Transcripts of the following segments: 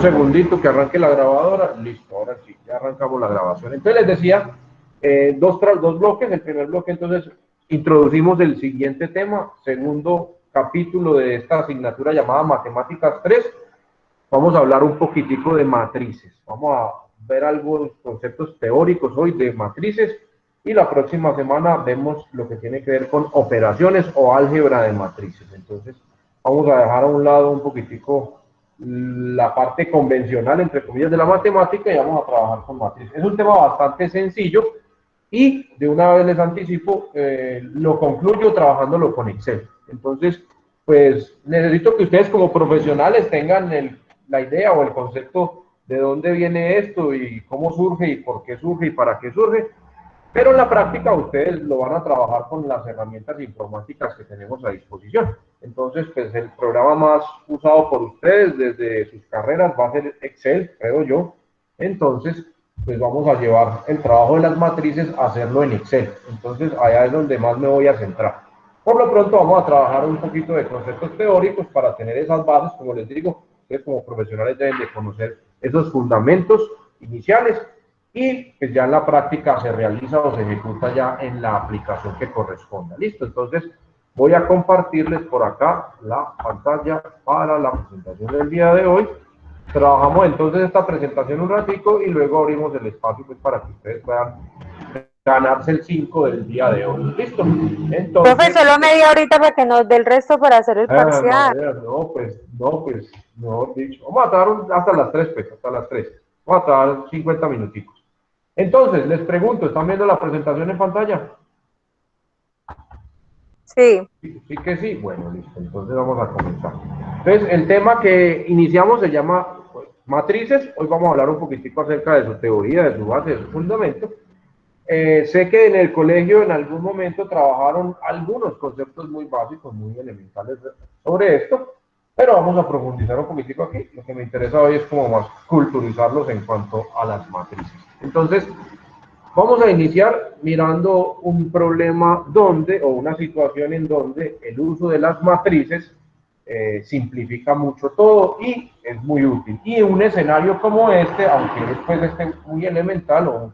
segundito que arranque la grabadora. Listo, ahora sí, ya arrancamos la grabación. Entonces les decía, dos bloques. El primer bloque, entonces, introducimos el siguiente tema, segundo capítulo de esta asignatura llamada Matemáticas 3. Vamos a hablar un poquitico de matrices. Vamos a ver algunos conceptos teóricos hoy de matrices y la próxima semana vemos lo que tiene que ver con operaciones o álgebra de matrices. Entonces, vamos a dejar a un lado un poquitico la parte convencional, entre comillas, de la matemática y vamos a trabajar con matrices. Es un tema bastante sencillo y de una vez les anticipo, lo concluyo trabajándolo con Excel. Entonces, pues necesito que ustedes como profesionales tengan la idea o el concepto de dónde viene esto y cómo surge y por qué surge y para qué surge, pero en la práctica ustedes lo van a trabajar con las herramientas informáticas que tenemos a disposición. Entonces, pues el programa más usado por ustedes desde sus carreras va a ser Excel, creo yo. Entonces, pues vamos a llevar el trabajo de las matrices a hacerlo en Excel. Entonces, allá es donde más me voy a centrar. Por lo pronto vamos a trabajar un poquito de conceptos teóricos para tener esas bases, como les digo, ustedes como profesionales deben de conocer esos fundamentos iniciales y pues ya en la práctica se realiza o se ejecuta ya en la aplicación que corresponda. Listo, entonces voy a compartirles por acá la pantalla para la presentación del día de hoy. Trabajamos entonces esta presentación un ratico y luego abrimos el espacio pues para que ustedes puedan ganarse el 5 del día de hoy. ¿Listo? Entonces, Profe, solo media horita para que nos dé el resto para hacer el parcial. no, dicho. Vamos a estar hasta las 3, pues, hasta las 3. Vamos a estar 50 minuticos. Entonces, les pregunto, ¿están viendo la presentación en pantalla? Sí. Sí que sí. Bueno, listo. Entonces vamos a comenzar. Entonces, el tema que iniciamos se llama pues, matrices. Hoy vamos a hablar un poquitico acerca de su teoría, de su base, de su fundamento. Sé que en el colegio en algún momento trabajaron algunos conceptos muy básicos, muy elementales sobre esto, pero vamos a profundizar un poquitico aquí. Lo que me interesa hoy es como más culturizarlos en cuanto a las matrices. Entonces, vamos a iniciar mirando un problema donde, o una situación en donde el uso de las matrices simplifica mucho todo y es muy útil. Y un escenario como este, aunque después esté muy elemental o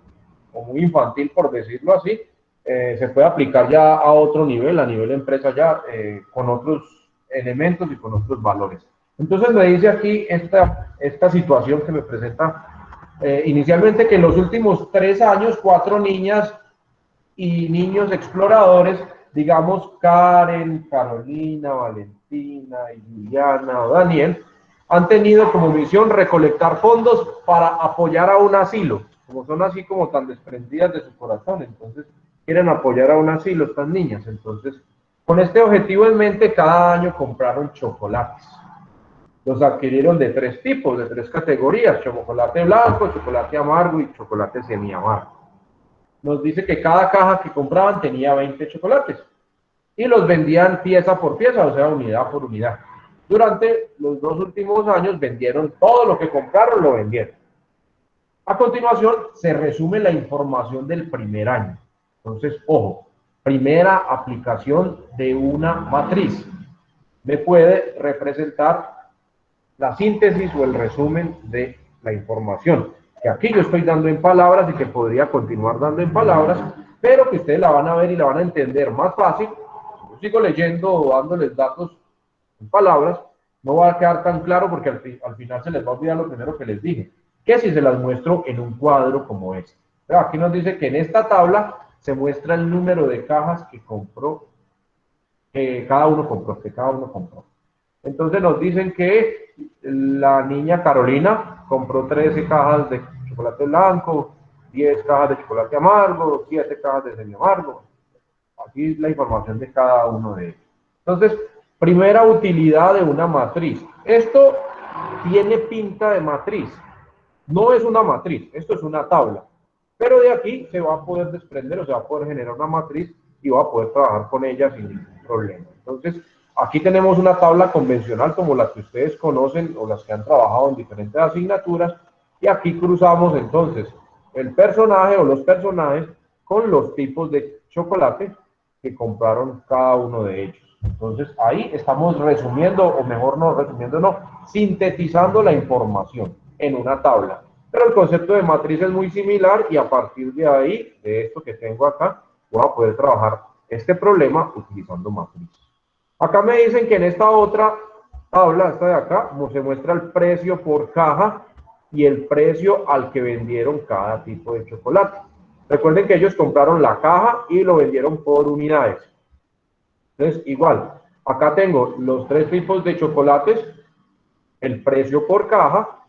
muy infantil, por decirlo así, se puede aplicar ya a otro nivel, a nivel empresa ya, con otros elementos y con otros valores. Entonces me dice aquí esta situación que me presenta inicialmente que en los últimos 3 años, 4 niñas y niños exploradores, digamos Karen, Carolina, Valentina, Juliana o Daniel, han tenido como misión recolectar fondos para apoyar a un asilo, como son así como tan desprendidas de su corazón, entonces quieren apoyar a un asilo estas niñas, entonces con este objetivo en mente cada año compraron chocolates. Los adquirieron de 3 tipos, de 3 categorías, chocolate blanco, chocolate amargo y chocolate semiamargo. Nos dice que cada caja que compraban tenía 20 chocolates y los vendían pieza por pieza, o sea, unidad por unidad. Durante los 2 últimos años vendieron todo lo que compraron, lo vendieron. A continuación, se resume la información del primer año. Entonces, ojo, primera aplicación de una matriz. Me puede representar la síntesis o el resumen de la información, que aquí yo estoy dando en palabras y que podría continuar dando en palabras, pero que ustedes la van a ver y la van a entender más fácil. Yo sigo leyendo o dándoles datos en palabras, no va a quedar tan claro porque al final se les va a olvidar lo primero que les dije, que si se las muestro en un cuadro como este. Pero aquí nos dice que en esta tabla se muestra el número de cajas que compró, que cada uno compró. Entonces nos dicen que la niña Carolina compró 13 cajas de chocolate blanco, 10 cajas de chocolate amargo, 7 cajas de semi amargo. Aquí es la información de cada uno de ellos. Entonces, primera utilidad de una matriz. Esto tiene pinta de matriz. No es una matriz, esto es una tabla. Pero de aquí se va a poder desprender, o se va a poder generar una matriz y va a poder trabajar con ella sin ningún problema. Entonces, aquí tenemos una tabla convencional como la que ustedes conocen o las que han trabajado en diferentes asignaturas. Y aquí cruzamos entonces el personaje o los personajes con los tipos de chocolate que compraron cada uno de ellos. Entonces, ahí estamos resumiendo, o mejor no, resumiendo no, sintetizando la información en una tabla. Pero el concepto de matriz es muy similar y a partir de ahí, de esto que tengo acá, voy a poder trabajar este problema utilizando matriz. Acá me dicen que en esta otra tabla, esta de acá, se muestra el precio por caja y el precio al que vendieron cada tipo de chocolate. Recuerden que ellos compraron la caja y lo vendieron por unidades. Entonces, igual, acá tengo los tres tipos de chocolates, el precio por caja,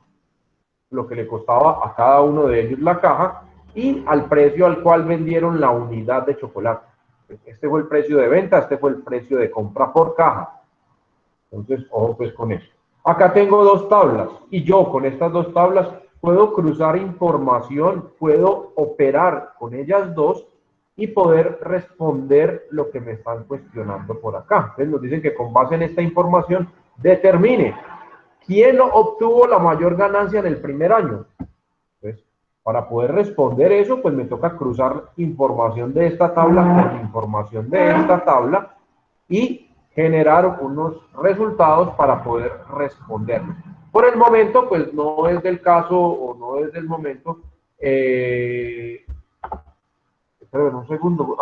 lo que le costaba a cada uno de ellos la caja, y al precio al cual vendieron la unidad de chocolate. Este fue el precio de venta, este fue el precio de compra por caja. Entonces, ojo pues con eso. Acá tengo dos tablas, y yo con estas dos tablas puedo cruzar información, puedo operar con ellas dos, y poder responder lo que me están cuestionando por acá. Entonces nos dicen que con base en esta información determine quién obtuvo la mayor ganancia en el primer año. Entonces, para poder responder eso, pues me toca cruzar información de esta tabla con información de esta tabla y generar unos resultados para poder responderlos. Por el momento, pues no es del caso o no es del momento esperen un segundo.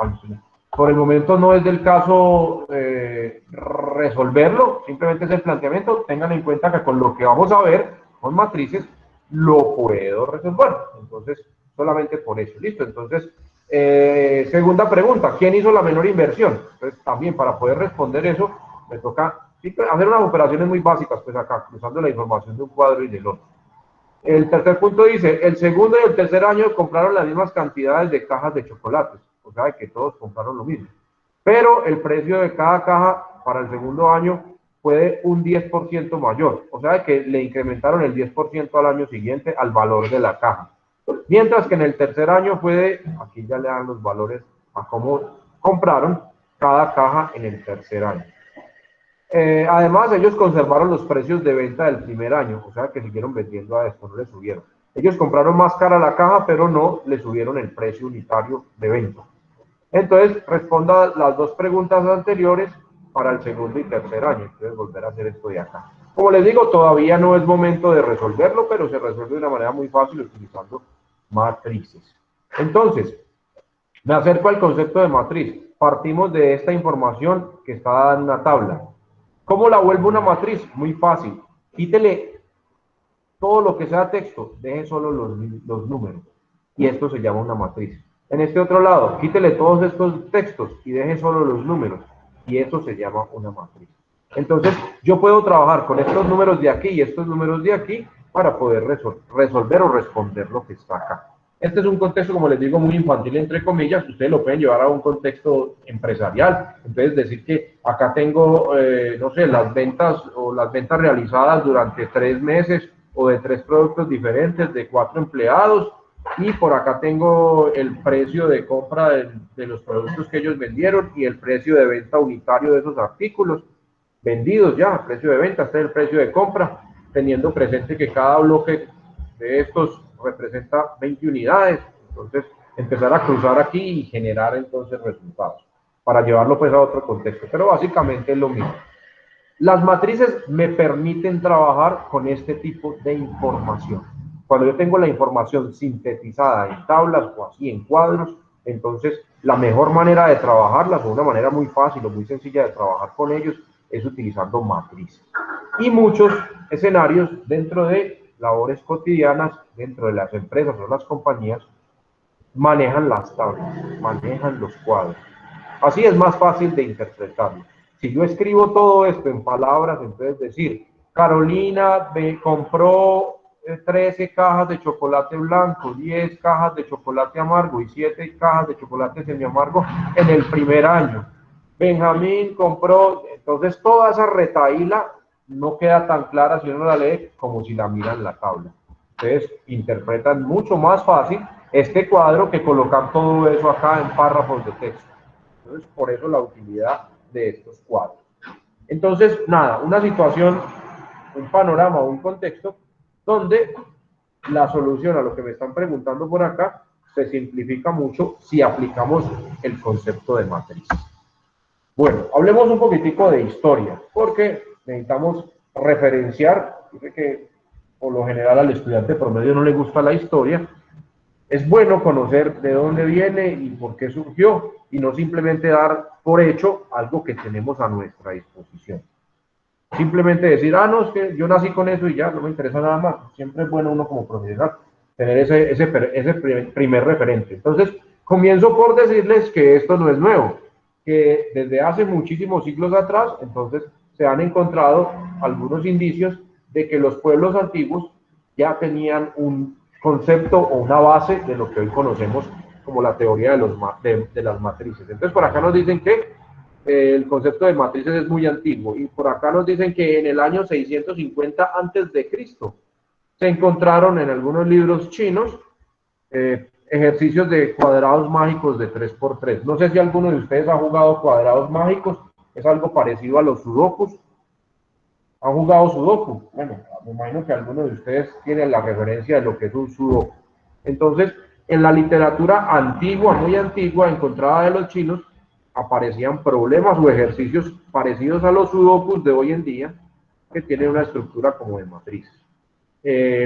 Por el momento no es del caso resolverlo, simplemente es el planteamiento. Tengan en cuenta que con lo que vamos a ver, con matrices, lo puedo resolver. Entonces, solamente por eso. Listo. Entonces, segunda pregunta, ¿quién hizo la menor inversión? Entonces, también para poder responder eso, me toca hacer unas operaciones muy básicas, pues acá, cruzando la información de un cuadro y del otro. El tercer punto dice, el segundo y el tercer año compraron las mismas cantidades de cajas de chocolates, o sea que todos compraron lo mismo. Pero el precio de cada caja para el segundo año fue un 10% mayor, o sea que le incrementaron el 10% al año siguiente al valor de la caja. Mientras que en el tercer año aquí ya le dan los valores a cómo compraron cada caja en el tercer año. Además, ellos conservaron los precios de venta del primer año, o sea que siguieron vendiendo a esto, no le subieron. Ellos compraron más cara la caja, pero no le subieron el precio unitario de venta. Entonces, responda las dos preguntas anteriores para el segundo y tercer año. Entonces, volver a hacer esto de acá. Como les digo, todavía no es momento de resolverlo, pero se resuelve de una manera muy fácil utilizando matrices. Entonces, me acerco al concepto de matriz. Partimos de esta información que está dada en una tabla. ¿Cómo la vuelvo una matriz? Muy fácil. Quítele todo lo que sea texto, deje solo los números. Y esto se llama una matriz. En este otro lado, quítele todos estos textos y deje solo los números. Y eso se llama una matriz. Entonces, yo puedo trabajar con estos números de aquí y estos números de aquí para poder resolver o responder lo que está acá. Este es un contexto, como les digo, muy infantil, entre comillas. Ustedes lo pueden llevar a un contexto empresarial. Entonces, decir que acá tengo, no sé, las ventas realizadas durante 3 meses o de 3 productos diferentes, de 4 empleados, y por acá tengo el precio de compra de los productos que ellos vendieron y el precio de venta unitario de esos artículos vendidos ya, precio de venta, este es el precio de compra, teniendo presente que cada bloque de estos representa 20 unidades. Entonces, empezar a cruzar aquí y generar entonces resultados para llevarlo pues a otro contexto, pero básicamente es lo mismo. Las matrices me permiten trabajar con este tipo de información. Cuando yo tengo la información sintetizada en tablas o así en cuadros, entonces la mejor manera de trabajarlas, o una manera muy fácil o muy sencilla de trabajar con ellos, es utilizando matrices. Y muchos escenarios dentro de labores cotidianas, dentro de las empresas o las compañías, manejan las tablas, manejan los cuadros. Así es más fácil de interpretarlo. Si yo escribo todo esto en palabras, entonces decir, Carolina compró 13 cajas de chocolate blanco, 10 cajas de chocolate amargo y 7 cajas de chocolate semiamargo en el primer año. Benjamín compró, entonces toda esa retahíla no queda tan clara si uno la lee como si la mira en la tabla. Entonces interpretan mucho más fácil este cuadro que colocar todo eso acá en párrafos de texto. Entonces, por eso la utilidad de estos cuadros. Entonces, nada, una situación, un panorama, un contexto donde la solución a lo que me están preguntando por acá se simplifica mucho si aplicamos el concepto de matriz. Bueno, hablemos un poquitico de historia, porque necesitamos referenciar, dice que por lo general al estudiante promedio no le gusta la historia. Es bueno conocer de dónde viene y por qué surgió, y no simplemente dar por hecho algo que tenemos a nuestra disposición. Simplemente decir, ah, no, es que yo nací con eso y ya, no me interesa nada más. Siempre es bueno uno como profesional tener ese primer referente. Entonces, comienzo por decirles que esto no es nuevo, que desde hace muchísimos siglos atrás, entonces, se han encontrado algunos indicios de que los pueblos antiguos ya tenían un concepto o una base de lo que hoy conocemos como la teoría de las matrices. Entonces, por acá nos dicen que el concepto de matrices es muy antiguo, y por acá nos dicen que en el año 650 antes de Cristo se encontraron en algunos libros chinos ejercicios de cuadrados mágicos de 3×3. No sé si alguno de ustedes ha jugado cuadrados mágicos, es algo parecido a los sudokus. ¿Han jugado sudoku? Bueno, me imagino que alguno de ustedes tiene la referencia de lo que es un sudoku. Entonces, en la literatura antigua, muy antigua, encontrada de los chinos, aparecían problemas o ejercicios parecidos a los sudokus de hoy en día, que tienen una estructura como de matrices.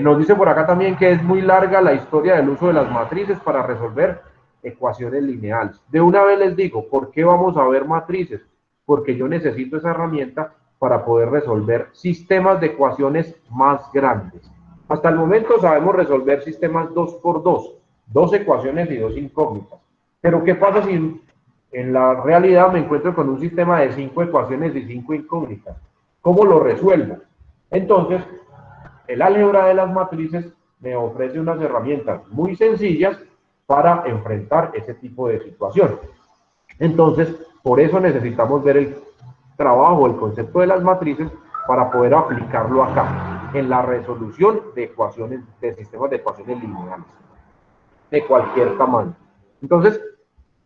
Nos dice por acá también que es muy larga la historia del uso de las matrices para resolver ecuaciones lineales. De una vez les digo, ¿por qué vamos a ver matrices? Porque yo necesito esa herramienta para poder resolver sistemas de ecuaciones más grandes. Hasta el momento sabemos resolver sistemas 2×2, dos ecuaciones y dos incógnitas. Pero ¿qué pasa si en la realidad me encuentro con un sistema de 5 ecuaciones y 5 incógnitas? ¿Cómo lo resuelvo? Entonces, el álgebra de las matrices me ofrece unas herramientas muy sencillas para enfrentar ese tipo de situación. Entonces, por eso necesitamos ver el trabajo, el concepto de las matrices, para poder aplicarlo acá, en la resolución de ecuaciones, de sistemas de ecuaciones lineales, de cualquier tamaño. Entonces,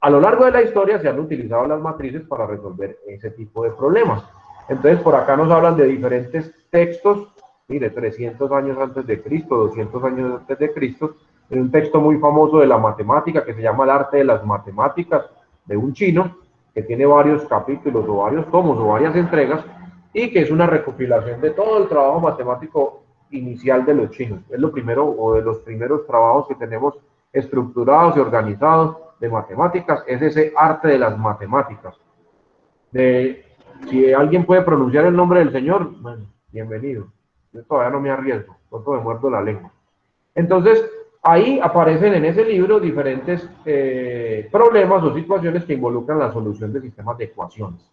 a lo largo de la historia se han utilizado las matrices para resolver ese tipo de problemas. Entonces, por acá nos hablan de diferentes textos, mire, 300 años antes de Cristo, 200 años antes de Cristo, en un texto muy famoso de la matemática que se llama El arte de las matemáticas, de un chino, que tiene varios capítulos o varios tomos o varias entregas, y que es una recopilación de todo el trabajo matemático inicial de los chinos. Es lo primero, o de los primeros trabajos que tenemos estructurados y organizados de matemáticas, es ese arte de las matemáticas. Si alguien puede pronunciar el nombre del Señor, bueno, bienvenido. Yo todavía no me arriesgo, pronto me muerdo la lengua. Entonces, ahí aparecen en ese libro diferentes problemas o situaciones que involucran la solución de sistemas de ecuaciones.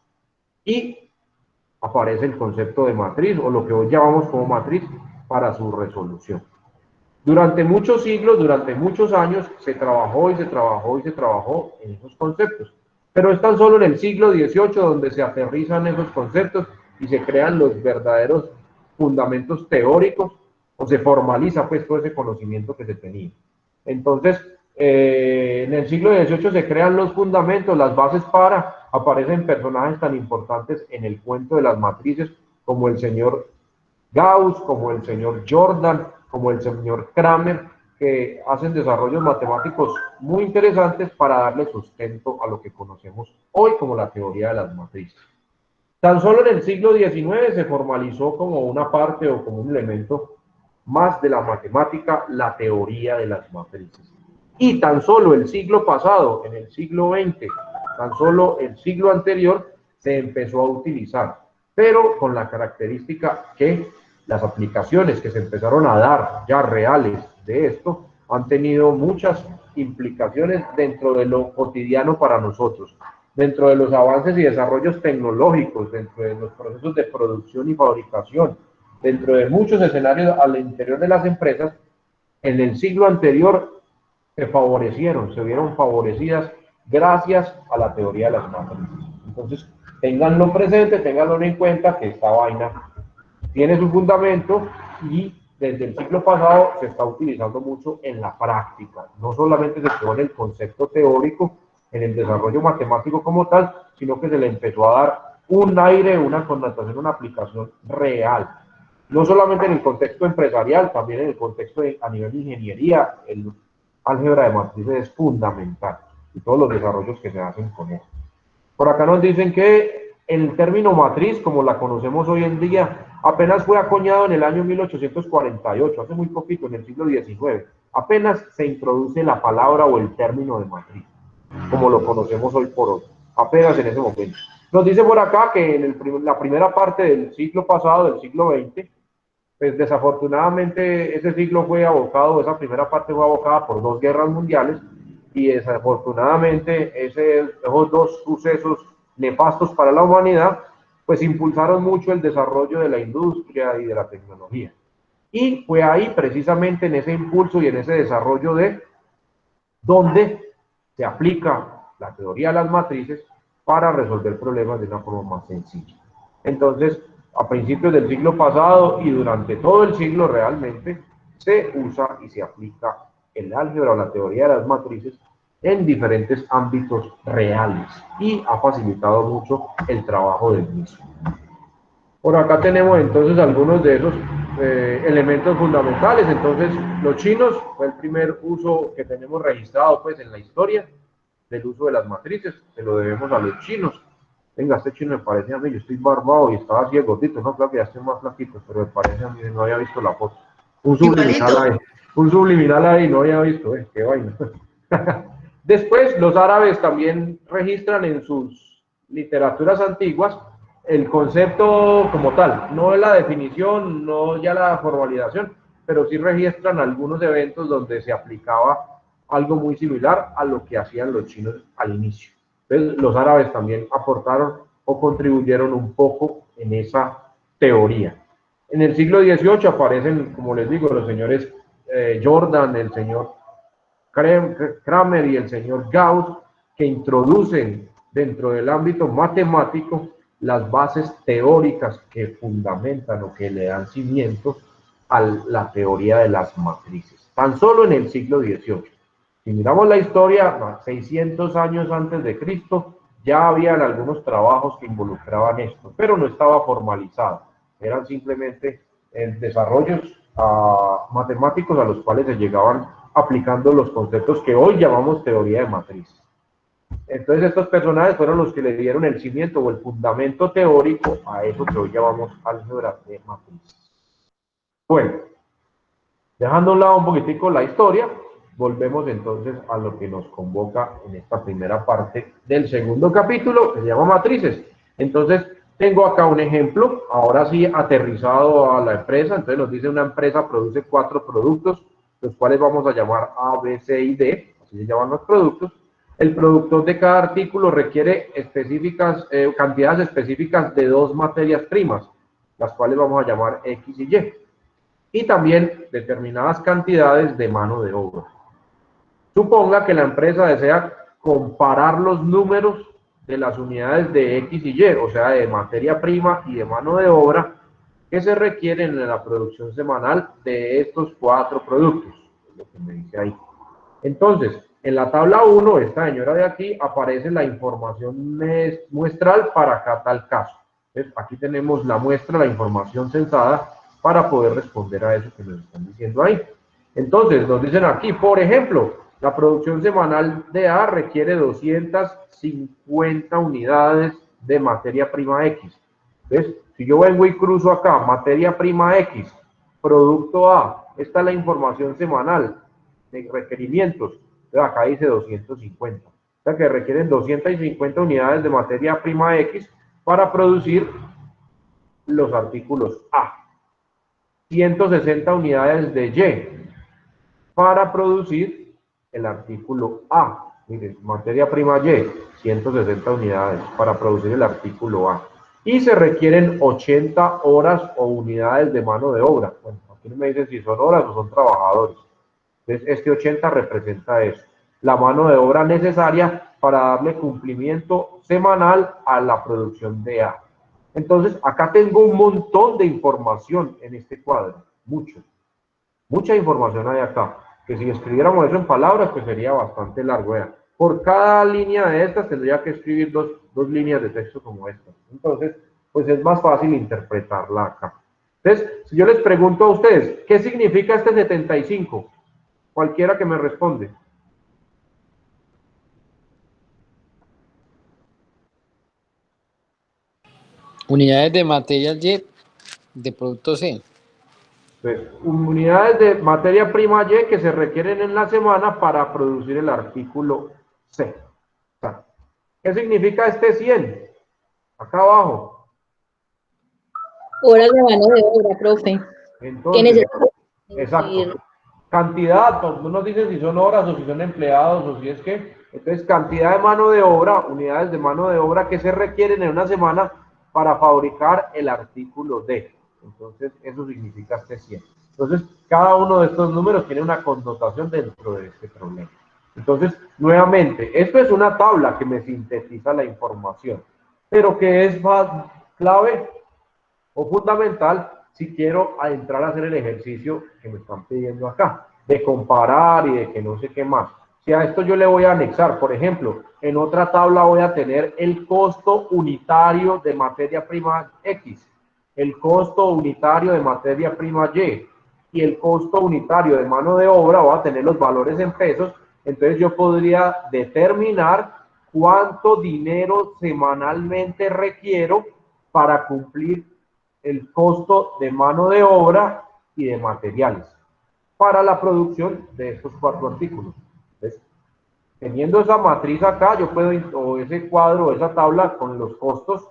Y aparece el concepto de matriz, o lo que hoy llamamos como matriz, para su resolución. Durante muchos siglos, durante muchos años, se trabajó y se trabajó y se trabajó en esos conceptos. Pero es tan solo en el siglo XVIII donde se aterrizan esos conceptos y se crean los verdaderos fundamentos teóricos, o se formaliza pues todo ese conocimiento que se tenía. Entonces, en el siglo XVIII se crean los fundamentos, las bases para, aparecen personajes tan importantes en el cuento de las matrices como el señor Gauss, como el señor Jordan, como el señor Kramer, que hacen desarrollos matemáticos muy interesantes para darle sustento a lo que conocemos hoy como la teoría de las matrices. Tan solo en el siglo XIX se formalizó como una parte o como un elemento más de la matemática la teoría de las matrices. Y tan solo el siglo pasado, en el siglo XX, tan solo el siglo anterior, se empezó a utilizar, pero con la característica que las aplicaciones que se empezaron a dar ya reales de esto han tenido muchas implicaciones dentro de lo cotidiano para nosotros, dentro de los avances y desarrollos tecnológicos, dentro de los procesos de producción y fabricación, dentro de muchos escenarios al interior de las empresas. En el siglo anterior se favorecieron, se vieron favorecidas gracias a la teoría de las matrices. Entonces, ténganlo presente, ténganlo en cuenta, que esta vaina tiene su fundamento y desde el siglo pasado se está utilizando mucho en la práctica. No solamente se quedó en el concepto teórico, en el desarrollo matemático como tal, sino que se le empezó a dar un aire, una connotación, una aplicación real. No solamente en el contexto empresarial, también en el contexto a nivel de ingeniería, álgebra de matrices es fundamental y todos los desarrollos que se hacen con él. Por acá nos dicen que el término matriz, como la conocemos hoy en día, apenas fue acuñado en el año 1848, hace muy poquito, en el siglo XIX. Apenas se introduce la palabra o el término de matriz, como lo conocemos hoy por hoy, apenas en ese momento. Nos dice por acá que en la primera parte del siglo pasado, del siglo XX, pues desafortunadamente ese siglo fue abocado, esa primera parte fue abocada por dos guerras mundiales y desafortunadamente esos dos sucesos nefastos para la humanidad, pues impulsaron mucho el desarrollo de la industria y de la tecnología. Y fue ahí precisamente en ese impulso y en ese desarrollo de donde se aplica la teoría de las matrices para resolver problemas de una forma más sencilla. Entonces, a principios del siglo pasado y durante todo el siglo realmente se usa y se aplica el álgebra o la teoría de las matrices en diferentes ámbitos reales y ha facilitado mucho el trabajo del mismo. Por acá tenemos entonces algunos de esos elementos fundamentales. Entonces, los chinos fue el primer uso que tenemos registrado pues en la historia del uso de las matrices, se lo debemos a los chinos. Venga, este chino me parece a mí, yo estoy barbado y estaba así de gordito, no, claro que ya estoy más flaquito, pero me parece a mí, no había visto la foto. Igualito. Un subliminal ahí, no había visto, qué vaina. Después, los árabes también registran en sus literaturas antiguas el concepto como tal, no la definición, no ya la formalización, pero sí registran algunos eventos donde se aplicaba algo muy similar a lo que hacían los chinos al inicio. Entonces, los árabes también aportaron o contribuyeron un poco en esa teoría. En el siglo XVIII aparecen, como les digo, los señores Jordan, el señor Kramer y el señor Gauss, que introducen dentro del ámbito matemático las bases teóricas que fundamentan o que le dan cimiento a la teoría de las matrices. Tan solo en el siglo XVIII. Si miramos la historia, 600 años antes de Cristo, ya habían algunos trabajos que involucraban esto, pero no estaba formalizado. Eran simplemente desarrollos matemáticos a los cuales se llegaban aplicando los conceptos que hoy llamamos teoría de matrices. Entonces estos personajes fueron los que le dieron el cimiento o el fundamento teórico a eso que hoy llamamos álgebra de matrices. Bueno, dejando a un lado un poquitico la historia, volvemos entonces a lo que nos convoca en esta primera parte del segundo capítulo, que se llama matrices. Entonces, tengo acá un ejemplo, ahora sí aterrizado a la empresa. Entonces nos dice una empresa produce 4 productos, los cuales vamos a llamar A, B, C y D, así se llaman los productos. El productor de cada artículo requiere cantidades específicas de 2 materias primas, las cuales vamos a llamar X y Y. Y también determinadas cantidades de mano de obra. Suponga que la empresa desea comparar los números de las unidades de X y Y, o sea, de materia prima y de mano de obra, que se requieren en la producción semanal de estos 4 productos, es lo que me dice ahí. Entonces, en la tabla 1, esta señora de aquí, aparece la información muestral para cada tal caso. Entonces, aquí tenemos la muestra, la información censada, para poder responder a eso que nos están diciendo ahí. Entonces, nos dicen aquí, por ejemplo, la producción semanal de A requiere 250 unidades de materia prima X. Entonces, si yo vengo y cruzo acá, materia prima X, producto A, esta es la información semanal de requerimientos. Entonces, acá dice 250. O sea que requieren 250 unidades de materia prima X para producir los artículos A. 160 unidades de Y para producir el artículo A. Miren, materia prima Y, 160 unidades para producir el artículo A. Y se requieren 80 horas o unidades de mano de obra. Bueno, aquí no me dicen si son horas o son trabajadores. Entonces, este 80 representa eso, la mano de obra necesaria para darle cumplimiento semanal a la producción de A. Entonces, acá tengo un montón de información en este cuadro, mucha información hay acá, que si escribiéramos eso en palabras, pues sería bastante largo. Vean. Por cada línea de estas tendría que escribir dos líneas de texto como estas. Entonces, pues es más fácil interpretarla acá. Entonces, si yo les pregunto a ustedes, ¿qué significa este 75? Cualquiera que me responde. Unidades de material Y de producto C. Pues, unidades de materia prima Y que se requieren en la semana para producir el artículo C. O sea, ¿qué significa este 100? Acá abajo. Horas de mano de obra, profe. Que Entonces, necesito exacto. Cantidad, pues, no nos dicen si son horas o si son empleados o si es que. Entonces, cantidad de mano de obra, unidades de mano de obra que se requieren en una semana para fabricar el artículo D. Entonces, eso significa este 100. Entonces, cada uno de estos números tiene una connotación dentro de este problema. Entonces, nuevamente, esto es una tabla que me sintetiza la información, pero que es más clave o fundamental si quiero entrar a hacer el ejercicio que me están pidiendo acá, de comparar y de que no sé qué más. Si a esto yo le voy a anexar, por ejemplo, en otra tabla voy a tener el costo unitario de materia prima X, el costo unitario de materia prima y el costo unitario de mano de obra, voy a tener los valores en pesos, entonces yo podría determinar cuánto dinero semanalmente requiero para cumplir el costo de mano de obra y de materiales para la producción de estos 4 artículos. Entonces, teniendo esa matriz acá, yo puedo, o ese cuadro, o esa tabla con los costos,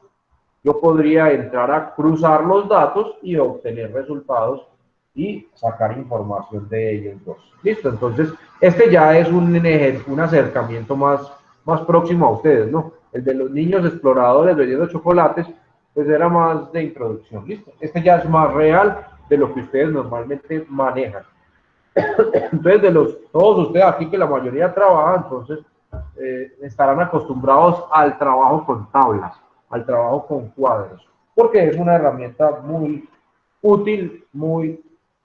yo podría entrar a cruzar los datos y obtener resultados y sacar información de ellos dos. Listo, entonces este ya es un acercamiento más próximo a ustedes, ¿no? El de los niños exploradores vendiendo chocolates, pues era más de introducción, ¿listo? Este ya es más real de lo que ustedes normalmente manejan. Entonces, todos ustedes aquí, que la mayoría trabaja, entonces estarán acostumbrados al trabajo con tablas, al trabajo con cuadros, porque es una herramienta muy útil, muy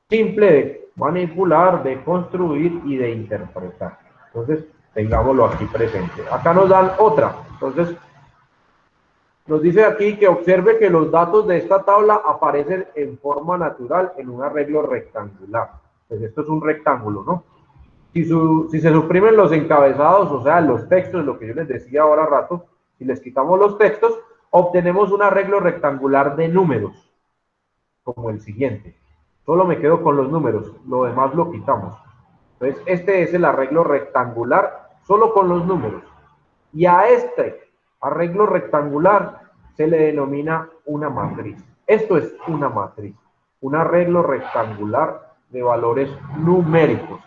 simple de manipular, de construir y de interpretar. Entonces, tengámoslo aquí presente. Acá nos dan otra. Entonces, nos dice aquí que observe que los datos de esta tabla aparecen en forma natural en un arreglo rectangular. Pues esto es un rectángulo, ¿no? Si se suprimen los encabezados, o sea, los textos, lo que yo les decía ahora rato, si les quitamos los textos, obtenemos un arreglo rectangular de números, como el siguiente. Solo me quedo con los números, lo demás lo quitamos. Entonces, este es el arreglo rectangular solo con los números. Y a este arreglo rectangular se le denomina una matriz. Esto es una matriz, un arreglo rectangular de valores numéricos.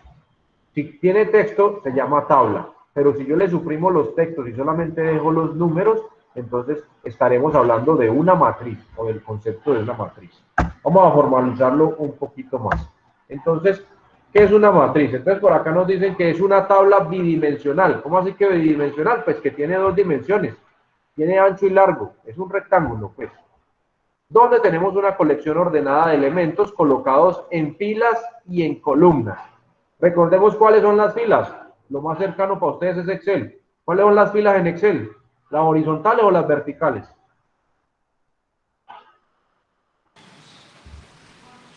Si tiene texto, se llama tabla, pero si yo le suprimo los textos y solamente dejo los números, entonces estaremos hablando de una matriz o del concepto de una matriz. Vamos a formalizarlo un poquito más. Entonces, ¿qué es una matriz? Entonces, por acá nos dicen que es una tabla bidimensional. ¿Cómo así que bidimensional? Pues que tiene 2 dimensiones. Tiene ancho y largo. Es un rectángulo, pues. Donde tenemos una colección ordenada de elementos colocados en filas y en columnas. Recordemos cuáles son las filas. Lo más cercano para ustedes es Excel. ¿Cuáles son las filas en Excel? ¿Las horizontales o las verticales?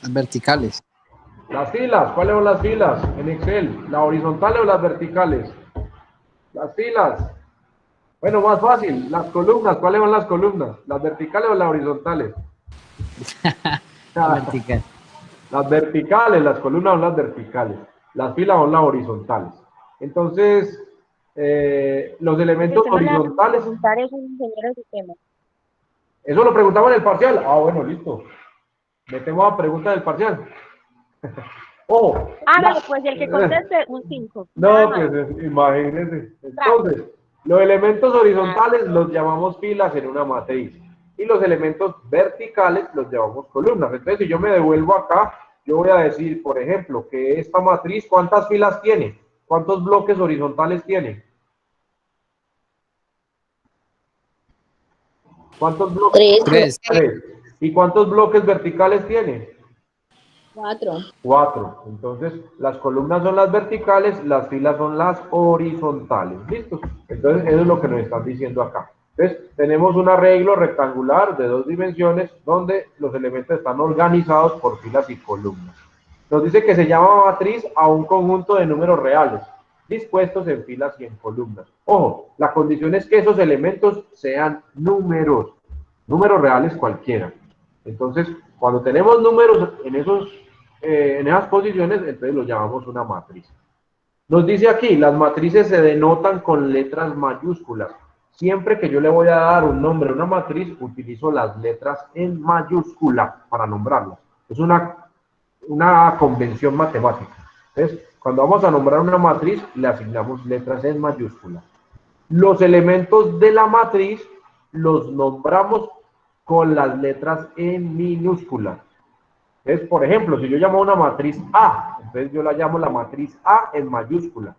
Las verticales. Las filas, ¿cuáles son las filas en Excel? ¿Las horizontales o las verticales? Las filas. Bueno, más fácil. Las columnas, ¿cuáles son las columnas? ¿Las verticales o las horizontales? Vertical. Las verticales, las columnas son las verticales. Las filas son las horizontales. Entonces, los elementos horizontales. Eso lo preguntamos en el parcial. Ah, bueno, listo. Metemos a pregunta del parcial. Ojo. Hágalo, pues, y el que conteste, un 5. No, pues imagínense. Entonces, los elementos horizontales los llamamos filas en una matriz. Y los elementos verticales los llamamos columnas. Entonces, si yo me devuelvo acá, yo voy a decir, por ejemplo, que esta matriz, ¿cuántas filas tiene? ¿Cuántos bloques horizontales tiene? ¿Cuántos bloques? 3, 3. ¿Y cuántos bloques verticales tiene? 4. 4. Entonces, las columnas son las verticales, las filas son las horizontales. ¿Listo? Entonces, eso es lo que nos están diciendo acá. Entonces, tenemos un arreglo rectangular de 2 dimensiones donde los elementos están organizados por filas y columnas. Nos dice que se llama matriz a un conjunto de números reales, dispuestos en filas y en columnas. Ojo, la condición es que esos elementos sean números. números reales cualquiera. Entonces, cuando tenemos números en esas posiciones, entonces lo llamamos una matriz. Nos dice aquí, las matrices se denotan con letras mayúsculas. Siempre que yo le voy a dar un nombre a una matriz, utilizo las letras en mayúscula para nombrarlas. Es una convención matemática. Entonces, cuando vamos a nombrar una matriz, le asignamos letras en mayúscula. Los elementos de la matriz los nombramos con las letras en minúscula. Entonces, por ejemplo, si yo llamo a una matriz A, entonces yo la llamo la matriz A en mayúscula.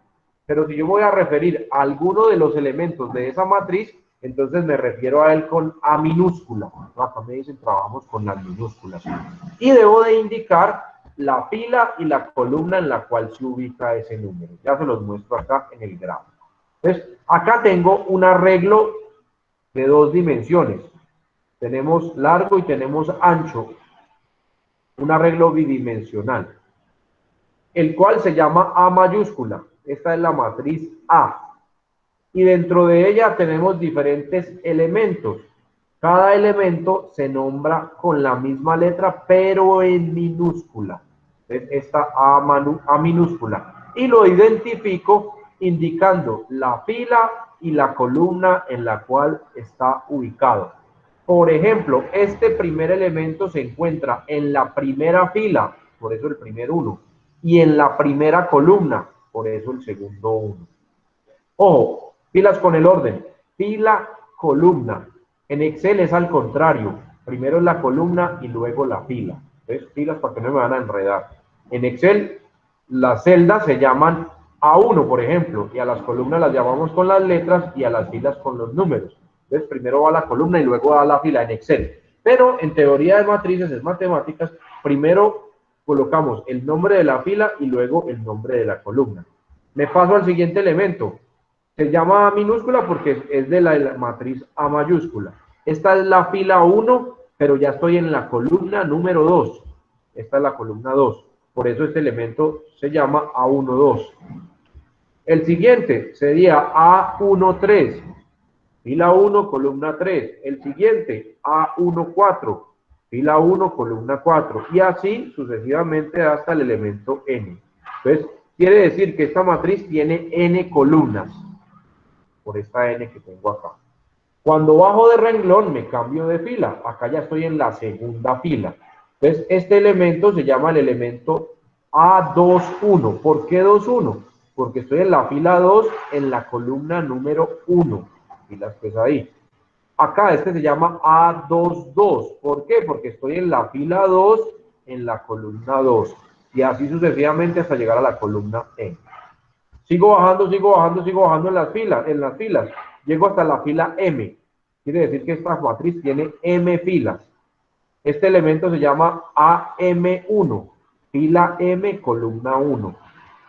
Pero si yo voy a referir a alguno de los elementos de esa matriz, entonces me refiero a él con A minúscula. Acá me dicen trabajamos con las minúsculas. Y debo de indicar la fila y la columna en la cual se ubica ese número. Ya se los muestro acá en el gráfico. Entonces, acá tengo un arreglo de 2 dimensiones. Tenemos largo y tenemos ancho. Un arreglo bidimensional, el cual se llama A mayúscula. Esta es la matriz A. Y dentro de ella tenemos diferentes elementos. Cada elemento se nombra con la misma letra, pero en minúscula. Es esta A minúscula. Y lo identifico indicando la fila y la columna en la cual está ubicado. Por ejemplo, este primer elemento se encuentra en la primera fila, por eso el primer 1, y en la primera columna, por eso el segundo 1. Ojo, filas con el orden, fila, columna. En Excel es al contrario, primero es la columna y luego la fila. Entonces, filas para que no me van a enredar. En Excel, las celdas se llaman A1, por ejemplo, y a las columnas las llamamos con las letras y a las filas con los números. Entonces, primero va la columna y luego va la fila en Excel. Pero en teoría de matrices, en matemáticas, primero colocamos el nombre de la fila y luego el nombre de la columna. Me paso al siguiente elemento. Se llama A minúscula porque es de la matriz A mayúscula. Esta es la fila 1, pero ya estoy en la columna número 2. Esta es la columna 2. Por eso este elemento se llama A12. El siguiente sería A13. Fila 1, columna 3. El siguiente, A14. Fila 1, columna 4. Y así sucesivamente hasta el elemento N. Entonces, quiere decir que esta matriz tiene N columnas. Por esta N que tengo acá. Cuando bajo de renglón, me cambio de fila. Acá ya estoy en la segunda fila. Entonces, este elemento se llama el elemento A21. ¿Por qué 21? Porque estoy en la fila 2, en la columna número 1. Filas pues ahí. Acá este se llama A22. ¿Por qué? Porque estoy en la fila 2, en la columna 2. Y así sucesivamente hasta llegar a la columna N. Sigo bajando en las filas. Llego hasta la fila M. Quiere decir que esta matriz tiene M filas. Este elemento se llama AM1. Fila M, columna 1.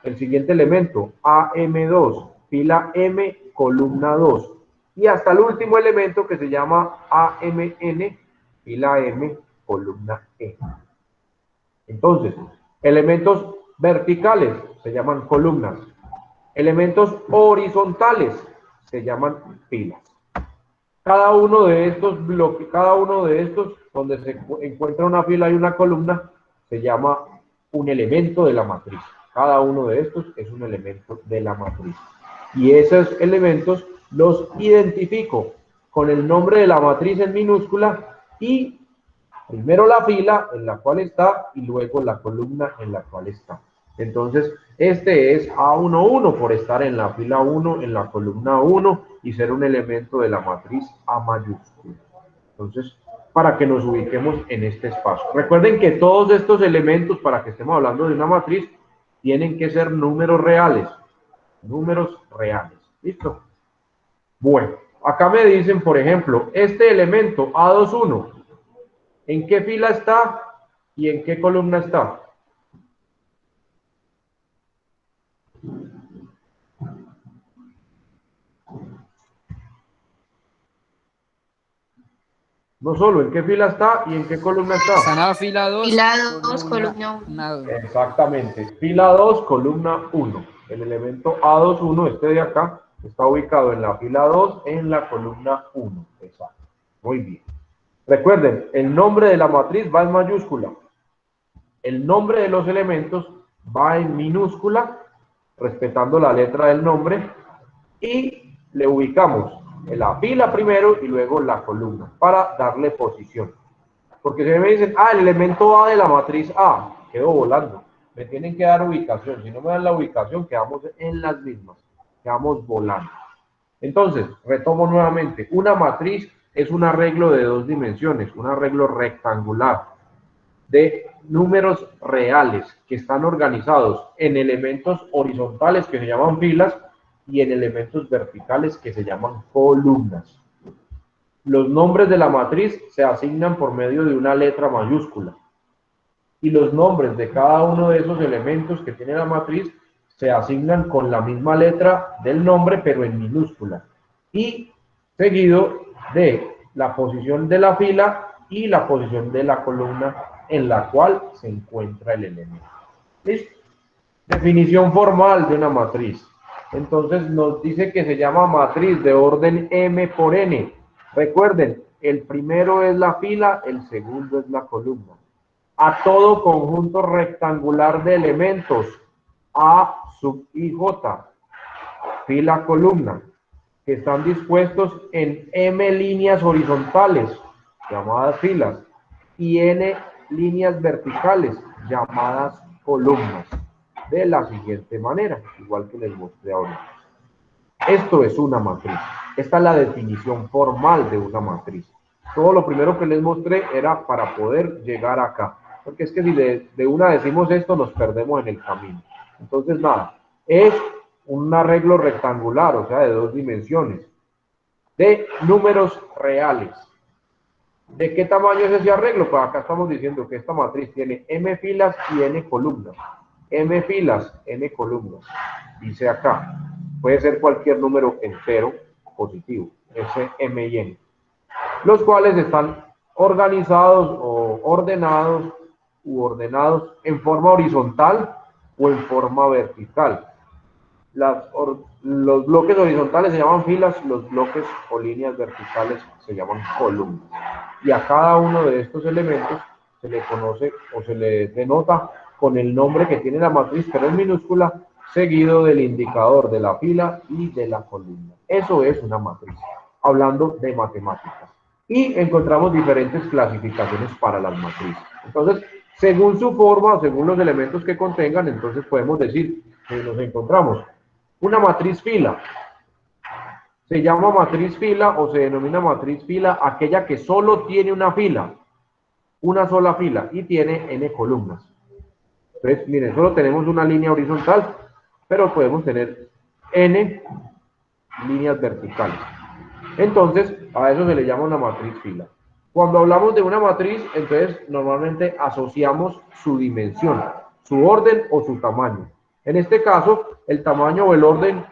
El siguiente elemento, AM2. Fila M, columna 2. Y hasta el último elemento que se llama AMN, fila M, columna E. Entonces, elementos verticales se llaman columnas. Elementos horizontales se llaman filas. Cada uno de estos bloques, donde se encuentra una fila y una columna, se llama un elemento de la matriz. Cada uno de estos es un elemento de la matriz. Y esos elementos los identifico con el nombre de la matriz en minúscula y primero la fila en la cual está y luego la columna en la cual está. Entonces, este es A11 por estar en la fila 1, en la columna 1 y ser un elemento de la matriz A mayúscula. Entonces, para que nos ubiquemos en este espacio. Recuerden que todos estos elementos, para que estemos hablando de una matriz, tienen que ser números reales. Números reales. ¿Listo? Bueno, acá me dicen, por ejemplo, este elemento A21, ¿en qué fila está y en qué columna está? No solo en qué fila está y en qué columna está. Está en la fila 2. Fila 2, columna 1. Exactamente. Fila 2, columna 1. El elemento A21, este de acá, está ubicado en la fila 2, en la columna 1. Exacto. Muy bien. Recuerden, el nombre de la matriz va en mayúscula. El nombre de los elementos va en minúscula, respetando la letra del nombre, y le ubicamos en la fila primero y luego la columna para darle posición. Porque si me dicen, el elemento A de la matriz A, quedo volando. Me tienen que dar ubicación. Si no me dan la ubicación, quedamos en las mismas. Quedamos volando. Entonces, retomo nuevamente. Una matriz es un arreglo de dos dimensiones, un arreglo rectangular de números reales que están organizados en elementos horizontales que se llaman filas y en elementos verticales que se llaman columnas. Los nombres de la matriz se asignan por medio de una letra mayúscula y los nombres de cada uno de esos elementos que tiene la matriz se asignan con la misma letra del nombre pero en minúscula y seguido de la posición de la fila y la posición de la columna en la cual se encuentra el elemento. ¿Listo? Definición formal de una matriz. Entonces nos dice que se llama matriz de orden M por N. Recuerden, el primero es la fila, el segundo es la columna. A todo conjunto rectangular de elementos A sub I J, fila columna, que están dispuestos en M líneas horizontales, llamadas filas, y N líneas verticales, llamadas columnas, de la siguiente manera, igual que les mostré ahora. Esto es una matriz. Esta es la definición formal de una matriz. Todo lo primero que les mostré era para poder llegar acá. Porque es que si de una decimos esto, nos perdemos en el camino. Entonces, nada, es un arreglo rectangular, o sea, de dos dimensiones, de números reales. ¿De qué tamaño es ese arreglo? Pues acá estamos diciendo que esta matriz tiene M filas y N columnas. M filas, N columnas. Dice acá. Puede ser cualquier número entero positivo, S, M y N, los cuales están organizados o ordenados en forma horizontal o en forma vertical. Los bloques horizontales se llaman filas, los bloques o líneas verticales se llaman columnas. Y a cada uno de estos elementos se le conoce o se le denota con el nombre que tiene la matriz, pero en minúscula, seguido del indicador de la fila y de la columna. Eso es una matriz, hablando de matemáticas. Y encontramos diferentes clasificaciones para las matrices. Entonces, según su forma, según los elementos que contengan, entonces podemos decir que nos encontramos una matriz fila. Se llama matriz fila o se denomina matriz fila aquella que solo tiene una fila, una sola fila, y tiene n columnas. Entonces, miren, solo tenemos una línea horizontal, pero podemos tener n líneas verticales. Entonces, a eso se le llama una matriz fila. Cuando hablamos de una matriz, entonces normalmente asociamos su dimensión, su orden o su tamaño. En este caso, el tamaño o el orden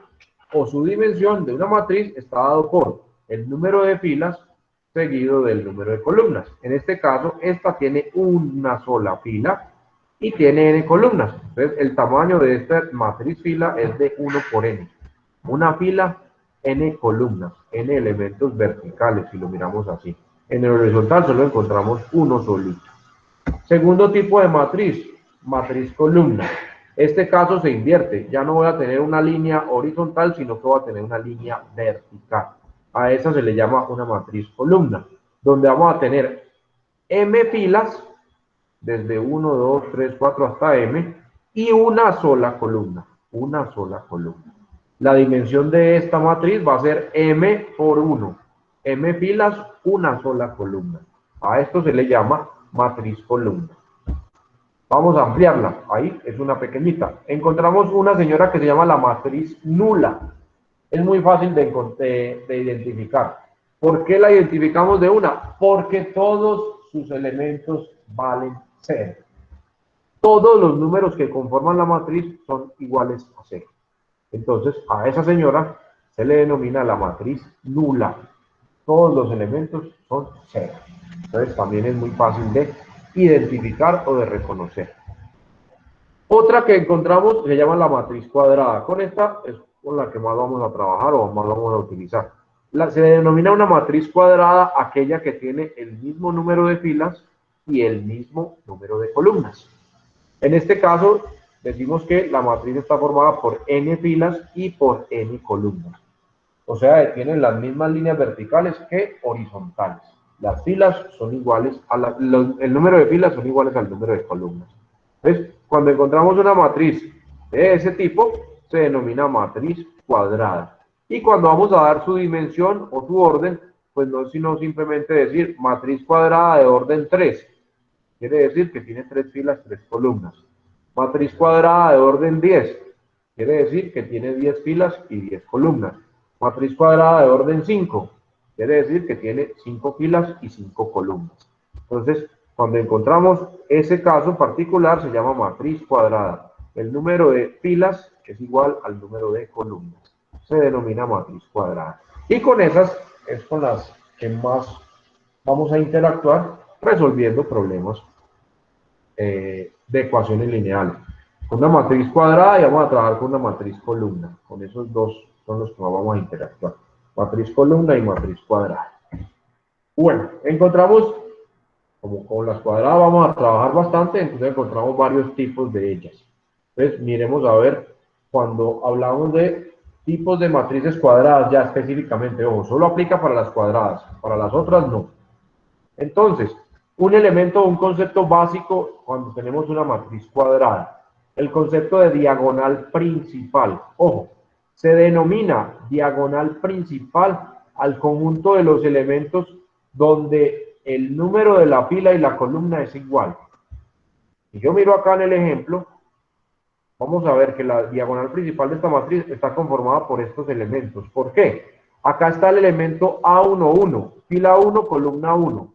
o su dimensión de una matriz está dado por el número de filas seguido del número de columnas. En este caso, esta tiene una sola fila y tiene n columnas. Entonces, el tamaño de esta matriz fila es de 1 por n. Una fila, n columnas, n elementos verticales, si lo miramos así. En el horizontal solo encontramos uno solito. Segundo tipo de matriz, matriz columna. Este caso se invierte. Ya no voy a tener una línea horizontal, sino que voy a tener una línea vertical. A esa se le llama una matriz columna, donde vamos a tener m filas, desde 1, 2, 3, 4 hasta m, y una sola columna. Una sola columna. La dimensión de esta matriz va a ser m por 1. M filas, una sola columna. A esto se le llama matriz columna. Vamos a ampliarla. Ahí es una pequeñita. Encontramos una señora que se llama la matriz nula. Es muy fácil de identificar. ¿Por qué la identificamos de una? Porque todos sus elementos valen 0. Todos los números que conforman la matriz son iguales a 0. Entonces, a esa señora se le denomina la matriz nula. Todos los elementos son 0. Entonces, también es muy fácil de identificar o de reconocer. Otra que encontramos se llama la matriz cuadrada. Con esta es con la que más vamos a trabajar o más vamos a utilizar. Se denomina una matriz cuadrada aquella que tiene el mismo número de filas y el mismo número de columnas. En este caso, decimos que la matriz está formada por n filas y por n columnas. O sea, tienen las mismas líneas verticales que horizontales. Las filas son iguales, el número de filas son iguales al número de columnas. Entonces, cuando encontramos una matriz de ese tipo, se denomina matriz cuadrada. Y cuando vamos a dar su dimensión o su orden, pues no es sino simplemente decir matriz cuadrada de orden 3. Quiere decir que tiene 3 filas, 3 columnas. Matriz cuadrada de orden 10. Quiere decir que tiene 10 filas y 10 columnas. Matriz cuadrada de orden 5. Quiere decir que tiene 5 filas y 5 columnas. Entonces, cuando encontramos ese caso particular, se llama matriz cuadrada. El número de filas es igual al número de columnas. Se denomina matriz cuadrada. Y con esas es con las que más vamos a interactuar resolviendo problemas de ecuaciones lineales. Con una matriz cuadrada y vamos a trabajar con una matriz columna. Con esos dos son los que vamos a interactuar. Matriz columna y matriz cuadrada. Bueno, encontramos, como con las cuadradas vamos a trabajar bastante, entonces encontramos varios tipos de ellas. Entonces, miremos a ver, cuando hablamos de tipos de matrices cuadradas, ya específicamente, ojo, solo aplica para las cuadradas, para las otras no. Entonces, un elemento, un concepto básico cuando tenemos una matriz cuadrada, el concepto de diagonal principal. Ojo, se denomina diagonal principal al conjunto de los elementos donde el número de la fila y la columna es igual. Si yo miro acá en el ejemplo, vamos a ver que la diagonal principal de esta matriz está conformada por estos elementos. ¿Por qué? Acá está el elemento A11, fila 1, columna 1.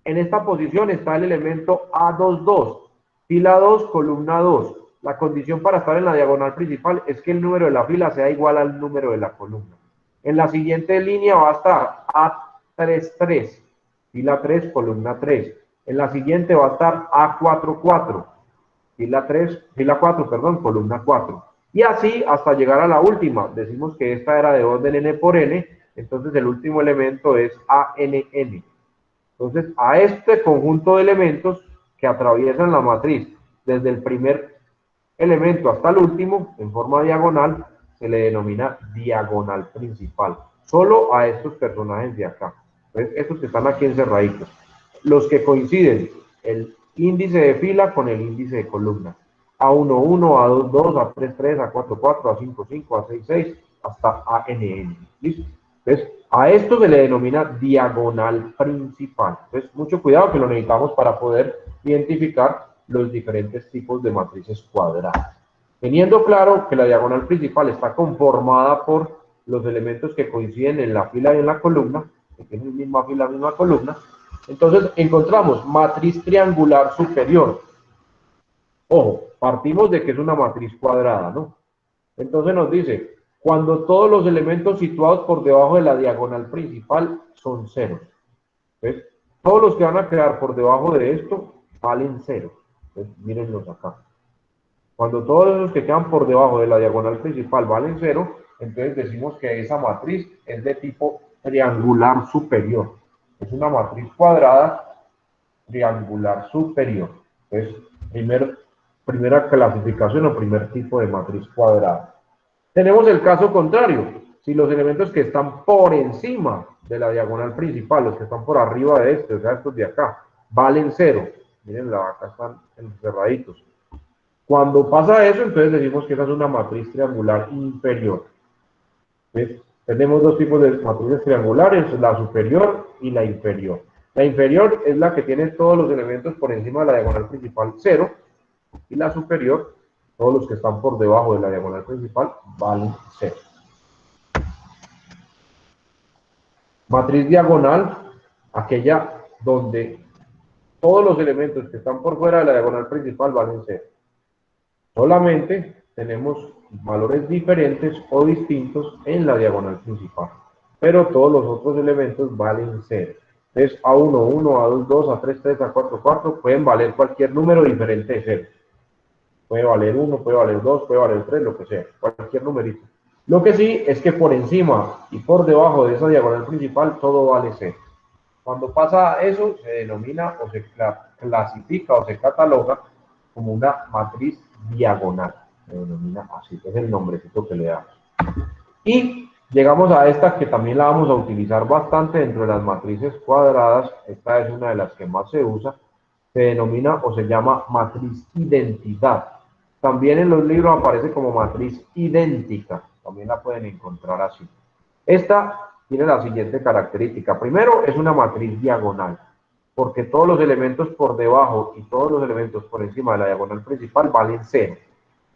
En esta posición está el elemento A22, fila 2, columna 2. La condición para estar en la diagonal principal es que el número de la fila sea igual al número de la columna. En la siguiente línea va a estar A33, fila 3, columna 3. En la siguiente va a estar A44, fila 4, perdón, columna 4. Y así hasta llegar a la última. Decimos que esta era de orden n por n, entonces el último elemento es ANN. Entonces, a este conjunto de elementos que atraviesan la matriz desde el primer elemento hasta el último, en forma diagonal, se le denomina diagonal principal. Solo a estos personajes de acá. Entonces, estos que están aquí encerraditos. Los que coinciden, el índice de fila con el índice de columna. A11, A22, A33, A44, A55, A66, hasta ANN. ¿Listo? Entonces, a esto se le denomina diagonal principal. Entonces, mucho cuidado que lo necesitamos para poder identificar los diferentes tipos de matrices cuadradas. Teniendo claro que la diagonal principal está conformada por los elementos que coinciden en la fila y en la columna, que tienen la misma fila, la misma columna, entonces encontramos matriz triangular superior. Ojo, partimos de que es una matriz cuadrada, ¿no? Entonces nos dice, cuando todos los elementos situados por debajo de la diagonal principal son ceros. ¿Ves? Todos los que van a quedar por debajo de esto valen cero. Entonces, mírenlos acá. Cuando todos los que quedan por debajo de la diagonal principal valen cero, entonces decimos que esa matriz es de tipo triangular superior. Es una matriz cuadrada triangular superior. Es primera clasificación o primer tipo de matriz cuadrada. Tenemos el caso contrario. Si los elementos que están por encima de la diagonal principal, los que están por arriba de este, o sea, estos de acá, valen cero. Miren, acá están encerraditos. Cuando pasa eso, entonces decimos que esa es una matriz triangular inferior. ¿Ves? Tenemos dos tipos de matrices triangulares, la superior y la inferior. La inferior es la que tiene todos los elementos por encima de la diagonal principal, cero, y la superior, todos los que están por debajo de la diagonal principal, valen cero. Matriz diagonal, aquella donde todos los elementos que están por fuera de la diagonal principal valen cero. Solamente tenemos valores diferentes o distintos en la diagonal principal, pero todos los otros elementos valen cero. Entonces, A11, A22, A33, A44 pueden valer cualquier número diferente de cero. Puede valer 1, puede valer 2, puede valer 3, lo que sea, cualquier numerito. Lo que sí es que por encima y por debajo de esa diagonal principal todo vale 0. Cuando pasa eso, se denomina o se clasifica o se cataloga como una matriz diagonal. Se denomina así, es el nombrecito que le damos. Y llegamos a esta que también la vamos a utilizar bastante dentro de las matrices cuadradas. Esta es una de las que más se usa. Se denomina o se llama matriz identidad. También en los libros aparece como matriz idéntica. También la pueden encontrar así. Esta tiene la siguiente característica. Primero, es una matriz diagonal, porque todos los elementos por debajo y todos los elementos por encima de la diagonal principal valen 0.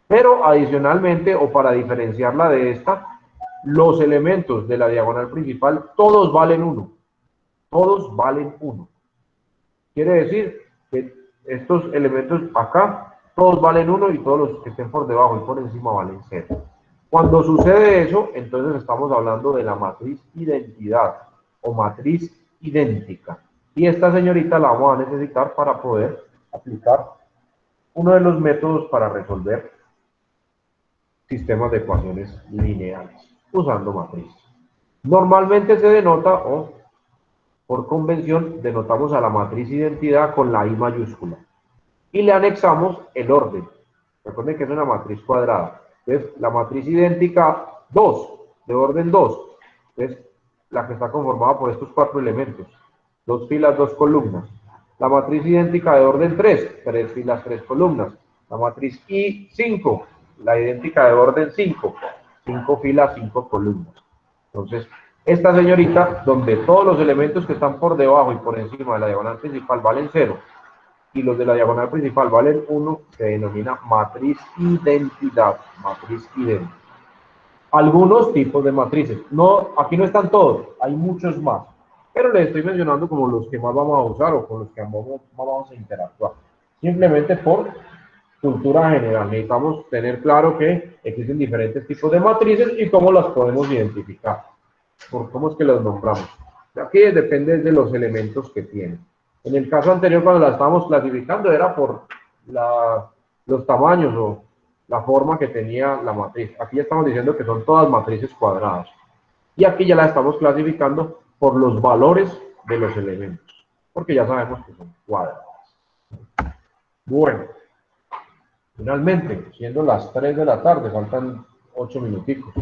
Pero adicionalmente, o para diferenciarla de esta, los elementos de la diagonal principal, todos valen 1. Todos valen 1. Quiere decir que estos elementos acá, todos valen 1 y todos los que estén por debajo y por encima valen 0. Cuando sucede eso, entonces estamos hablando de la matriz identidad o matriz idéntica. Y esta señorita la vamos a necesitar para poder aplicar uno de los métodos para resolver sistemas de ecuaciones lineales usando matrices. Normalmente se denota, o por convención, denotamos a la matriz identidad con la I mayúscula. Y le anexamos el orden. Recuerden que es una matriz cuadrada. Entonces, la matriz idéntica 2, de orden 2, es la que está conformada por estos 4 elementos. 2 filas, 2 columnas. La matriz idéntica de orden 3, 3 filas, 3 columnas. La matriz I5, la idéntica de orden 5, 5 filas, 5 columnas. Entonces, esta señorita, donde todos los elementos que están por debajo y por encima de la diagonal principal valen 0, y los de la diagonal principal valen 1, se denomina matriz identidad, matriz idéntica. Algunos tipos de matrices, no, aquí no están todos, hay muchos más, pero les estoy mencionando como los que más vamos a usar o con los que más vamos a interactuar, simplemente por cultura general. Necesitamos tener claro que existen diferentes tipos de matrices y cómo las podemos identificar, por cómo es que las nombramos. Aquí depende de los elementos que tienen. En el caso anterior, cuando la estábamos clasificando, era por los tamaños o la forma que tenía la matriz. Aquí ya estamos diciendo que son todas matrices cuadradas. Y aquí ya la estamos clasificando por los valores de los elementos, porque ya sabemos que son cuadradas. Bueno, finalmente, siendo las 3 de la tarde, faltan 8 minuticos.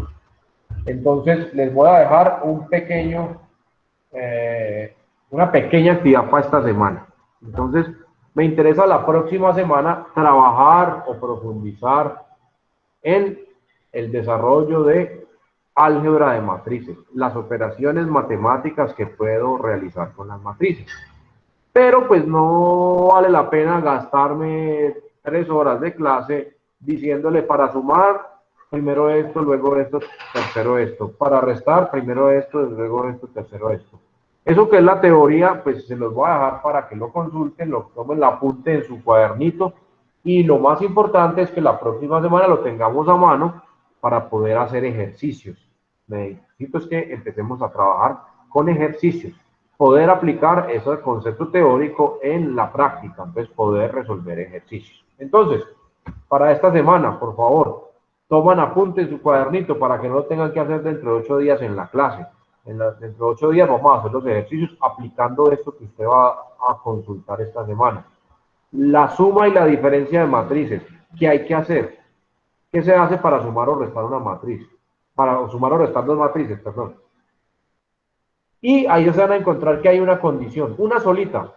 Entonces, les voy a dejar un pequeño... una pequeña actividad para esta semana. Entonces, me interesa la próxima semana trabajar o profundizar en el desarrollo de álgebra de matrices, las operaciones matemáticas que puedo realizar con las matrices. Pero pues no vale la pena gastarme 3 horas de clase diciéndole para sumar primero esto, luego esto, tercero esto, para restar primero esto, luego esto, tercero esto. Eso que es la teoría, pues se los voy a dejar para que lo consulten, lo tomen la apunte en su cuadernito, y lo más importante es que la próxima semana lo tengamos a mano para poder hacer ejercicios. Necesito es que empecemos a trabajar con ejercicios, poder aplicar ese concepto teórico en la práctica, entonces poder resolver ejercicios. Entonces, para esta semana, por favor, toman apunte en su cuadernito para que no lo tengan que hacer dentro de 8 días en la clase. Dentro de 8 días vamos a hacer los ejercicios aplicando esto que usted va a consultar esta semana. La suma y la diferencia de matrices. ¿Qué hay que hacer? ¿Qué se hace para sumar o restar una matriz? Para sumar o restar 2 matrices, perdón. Y ahí se van a encontrar que hay una condición, una solita,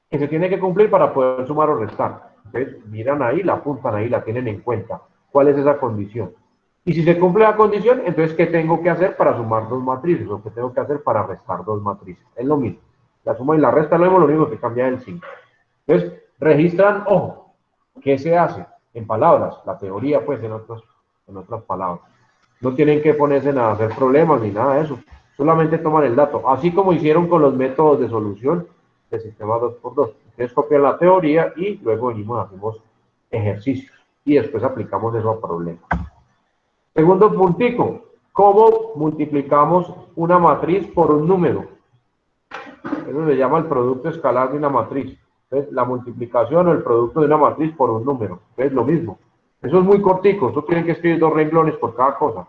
que se tiene que cumplir para poder sumar o restar. Entonces, miran ahí, la apuntan ahí, la tienen en cuenta. ¿Cuál es esa condición? Y si se cumple la condición, entonces, ¿qué tengo que hacer para sumar 2 matrices? ¿O qué tengo que hacer para restar 2 matrices? Es lo mismo. La suma y la resta es lo único que cambia el 5. Entonces, registran, ojo, ¿qué se hace? En palabras, la teoría, pues, en otras palabras. No tienen que ponerse a hacer problemas ni nada de eso. Solamente toman el dato. Así como hicieron con los métodos de solución del sistema 2×2. Ustedes copian la teoría y luego venimos, hacemos ejercicios. Y después aplicamos eso a problemas. Segundo puntico, ¿cómo multiplicamos una matriz por un número? Eso se llama el producto escalar de una matriz. Entonces, la multiplicación o el producto de una matriz por un número. Es lo mismo. Eso es muy cortico, eso tienen que escribir 2 renglones por cada cosa.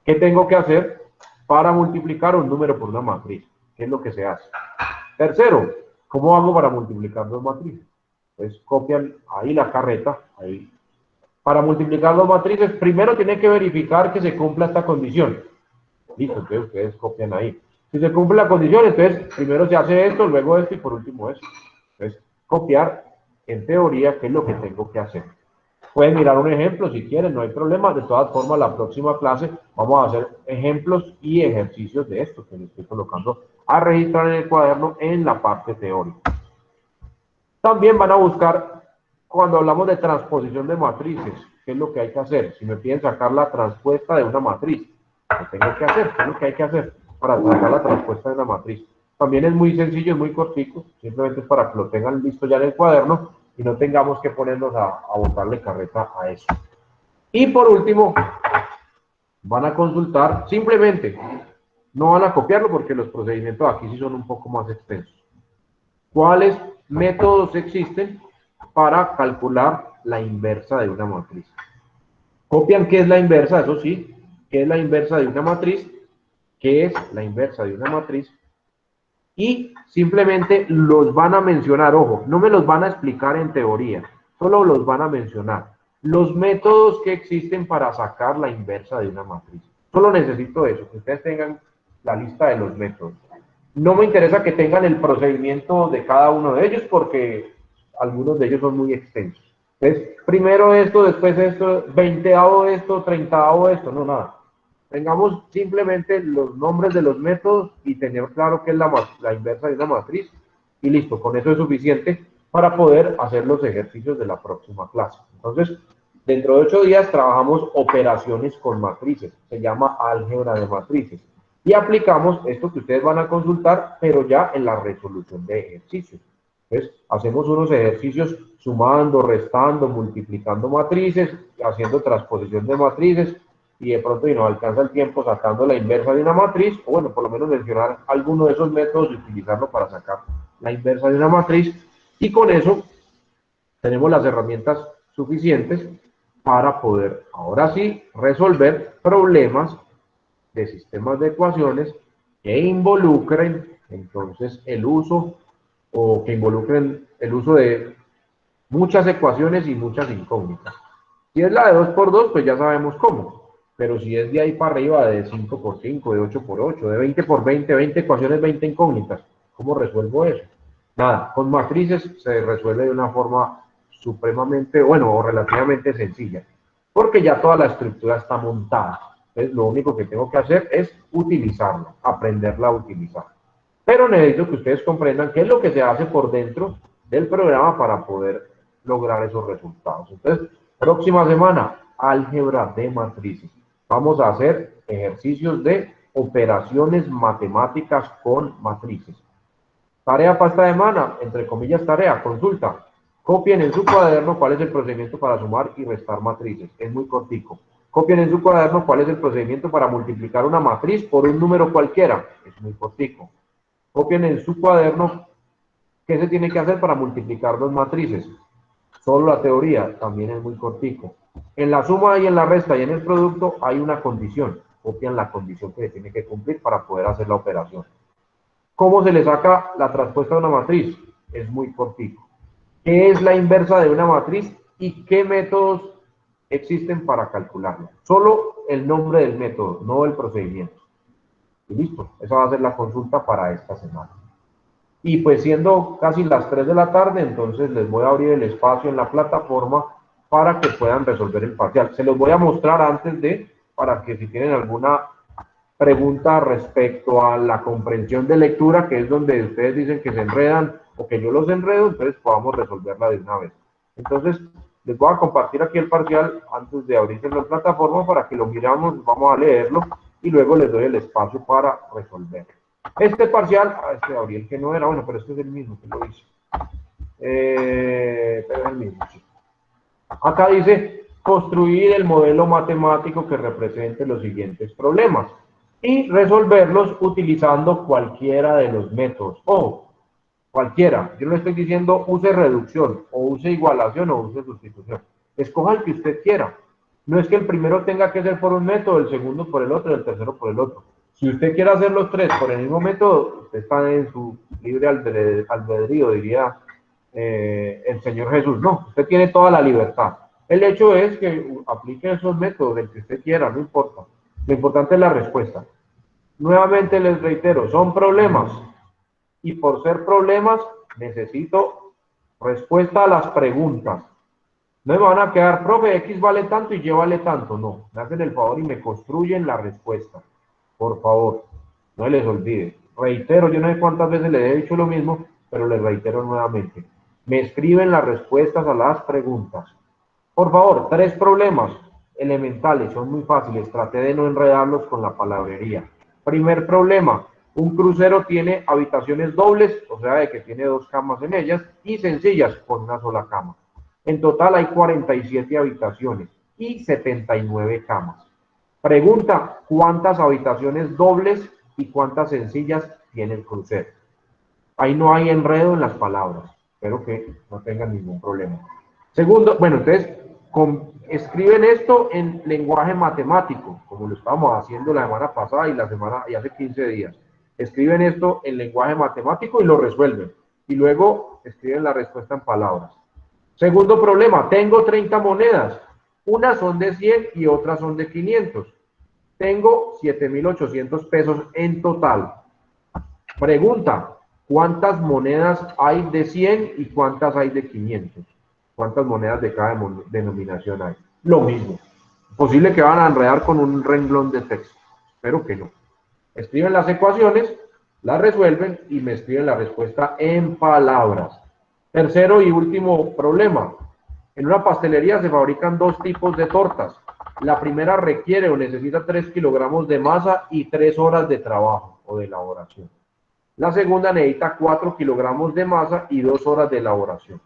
¿Qué tengo que hacer para multiplicar un número por una matriz? ¿Qué es lo que se hace? Tercero, ¿cómo hago para multiplicar dos matrices? Pues copian ahí la carreta, ahí. Para multiplicar dos matrices, primero tienen que verificar que se cumpla esta condición. Listo, entonces ustedes copian ahí. Si se cumple la condición, entonces primero se hace esto, luego esto y por último esto. Entonces, copiar en teoría qué es lo que tengo que hacer. Pueden mirar un ejemplo si quieren, no hay problema. De todas formas, la próxima clase vamos a hacer ejemplos y ejercicios de esto que les estoy colocando a registrar en el cuaderno en la parte teórica. También van a buscar, cuando hablamos de transposición de matrices, qué es lo que hay que hacer. Si me piden sacar la transpuesta de una matriz, ¿qué tengo que hacer? ¿Qué es lo que hay que hacer para sacar la transpuesta de una matriz? También es muy sencillo, es muy cortico, simplemente es para que lo tengan listo ya en el cuaderno y no tengamos que ponernos a botarle carreta a eso. Y por último, van a consultar, simplemente, no van a copiarlo porque los procedimientos aquí sí son un poco más extensos. ¿Cuáles métodos existen para calcular la inversa de una matriz? Copian qué es la inversa, eso sí, qué es la inversa de una matriz, qué es la inversa de una matriz, y simplemente los van a mencionar, ojo, no me los van a explicar en teoría, solo los van a mencionar. Los métodos que existen para sacar la inversa de una matriz. Solo necesito eso, que ustedes tengan la lista de los métodos. No me interesa que tengan el procedimiento de cada uno de ellos porque algunos de ellos son muy extensos. Entonces, primero esto, después esto, 20avo esto, 30avo esto, no, nada. Tengamos simplemente los nombres de los métodos y tener claro qué es la inversa de una matriz y listo, con eso es suficiente para poder hacer los ejercicios de la próxima clase. Entonces, dentro de 8 días trabajamos operaciones con matrices, se llama álgebra de matrices. Y aplicamos esto que ustedes van a consultar, pero ya en la resolución de ejercicios. Entonces, hacemos unos ejercicios sumando, restando, multiplicando matrices, haciendo transposición de matrices, y de pronto, y nos alcanza el tiempo sacando la inversa de una matriz, o bueno, por lo menos mencionar alguno de esos métodos y utilizarlo para sacar la inversa de una matriz, y con eso tenemos las herramientas suficientes para poder, ahora sí, resolver problemas de sistemas de ecuaciones que involucren entonces el uso o que involucren el uso de muchas ecuaciones y muchas incógnitas. Si es la de 2 por 2, pues ya sabemos cómo, pero si es de ahí para arriba de 5 por 5, de 8 por 8, de 20 por 20, 20 ecuaciones, 20 incógnitas, ¿cómo resuelvo eso? Nada, con matrices se resuelve de una forma supremamente, bueno, o relativamente sencilla, porque ya toda la estructura está montada. Entonces, lo único que tengo que hacer es utilizarla, aprenderla a utilizar. Pero necesito que ustedes comprendan qué es lo que se hace por dentro del programa para poder lograr esos resultados. Entonces, próxima semana, álgebra de matrices. Vamos a hacer ejercicios de operaciones matemáticas con matrices. Tarea para esta semana, entre comillas tarea, consulta. Copien en su cuaderno cuál es el procedimiento para sumar y restar matrices. Es muy cortico. Copien en su cuaderno cuál es el procedimiento para multiplicar una matriz por un número cualquiera. Es muy cortico. Copien en su cuaderno qué se tiene que hacer para multiplicar dos matrices. Solo la teoría, también es muy cortico. En la suma y en la resta y en el producto hay una condición. Copian la condición que se tiene que cumplir para poder hacer la operación. ¿Cómo se le saca la transpuesta de una matriz? Es muy cortico. ¿Qué es la inversa de una matriz y qué métodos existen para calcularla? Solo el nombre del método, no el procedimiento. Y listo, esa va a ser la consulta para esta semana. Y pues siendo casi las 3 de la tarde, entonces les voy a abrir el espacio en la plataforma para que puedan resolver el parcial. Se los voy a mostrar antes de, para que si tienen alguna pregunta respecto a la comprensión de lectura, que es donde ustedes dicen que se enredan o que yo los enredo, entonces podamos resolverla de una vez. Entonces, les voy a compartir aquí el parcial antes de abrirse en la plataforma para que lo miramos, vamos a leerlo y luego les doy el espacio para resolver. Este parcial, este abrí el que no era, bueno, pero este es el mismo que lo hice. Pero es el mismo, sí. Acá dice, construir el modelo matemático que represente los siguientes problemas y resolverlos utilizando cualquiera de los métodos. O cualquiera, yo no estoy diciendo use reducción, o use igualación, o use sustitución. Escoja el que usted quiera. No es que el primero tenga que ser por un método, el segundo por el otro y el tercero por el otro. Si usted quiere hacer los tres por el mismo método, usted está en su libre albedrío, diría el Señor Jesús. No, usted tiene toda la libertad. El hecho es que aplique esos métodos, el que usted quiera, no importa. Lo importante es la respuesta. Nuevamente les reitero, son problemas. Y por ser problemas, necesito respuesta a las preguntas. No me van a quedar, profe, X vale tanto y Y vale tanto. No, me hacen el favor y me construyen la respuesta. Por favor, no les olvide. Reitero, yo no sé cuántas veces les he dicho lo mismo, pero les reitero nuevamente. Me escriben las respuestas a las preguntas. Por favor, 3 problemas elementales, son muy fáciles. Traté de no enredarlos con la palabrería. Primer problema, un crucero tiene habitaciones dobles, o sea, de que tiene 2 camas en ellas, y sencillas, con una sola cama. En total hay 47 habitaciones y 79 camas. Pregunta, ¿cuántas habitaciones dobles y cuántas sencillas tiene el crucero? Ahí no hay enredo en las palabras. Espero que no tengan ningún problema. Segundo, bueno, entonces, escriben esto en lenguaje matemático, como lo estábamos haciendo la semana pasada y hace 15 días. Escriben esto en lenguaje matemático y lo resuelven. Y luego escriben la respuesta en palabras. Segundo problema, tengo 30 monedas. Unas son de 100 y otras son de 500. Tengo 7,800 pesos en total. Pregunta, ¿cuántas monedas hay de 100 y cuántas hay de 500? ¿Cuántas monedas de cada denominación hay? Lo mismo. Posible que van a enredar con un renglón de texto. Espero que no. Escriben las ecuaciones, las resuelven y me escriben la respuesta en palabras. Tercero y último problema. En una pastelería se fabrican 2 tipos de tortas. La primera requiere o necesita 3 kilogramos de masa y 3 horas de trabajo o de elaboración. La segunda necesita 4 kilogramos de masa y 2 horas de elaboración.